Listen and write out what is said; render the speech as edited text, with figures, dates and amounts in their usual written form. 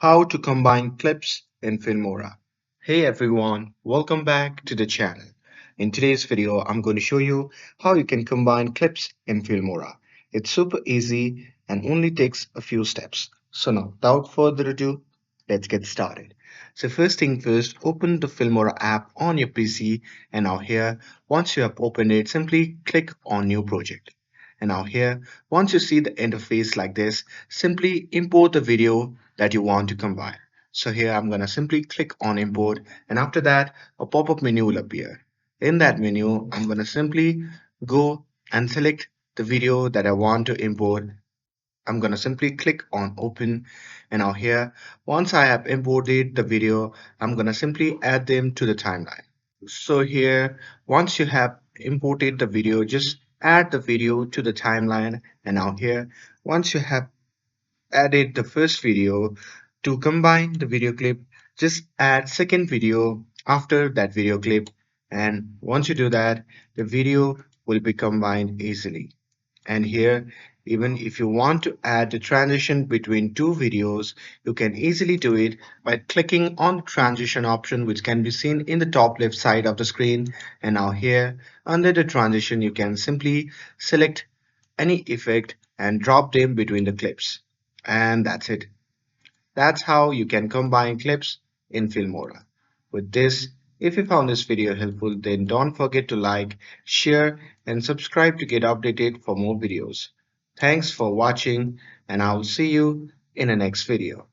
How to combine clips in Filmora. Hey everyone, welcome back to the channel. In today's video, I'm going to show you how you can combine clips in Filmora. It's super easy and only takes a few steps. So now, without further ado, let's get started. So first thing first, open the Filmora app on your PC, and now here, once you have opened it, simply click on New Project. And now here, once you see the interface like this, simply import the video that you want to combine. So here I'm going to simply click on import, and after that a pop-up menu will appear. In that menu, I'm going to simply go and select the video that I want to import. I'm going to simply click on open, and now here, once I have imported the video, I'm going to simply add them to the timeline. So here, once you have imported the video, just add the video to the timeline. And now here, once you have added the first video, to combine the video clip, just add second video after that video clip. And once you do that, the video will be combined easily. And here, even if you want to add the transition between two videos, you can easily do it by clicking on the transition option, which can be seen in the top left side of the screen. And now here, under the transition, you can simply select any effect and drop them between the clips. And that's it. That's how you can combine clips in Filmora. With this, if you found this video helpful, then don't forget to like, share, and subscribe to get updated for more videos. Thanks for watching, and I'll see you in the next video.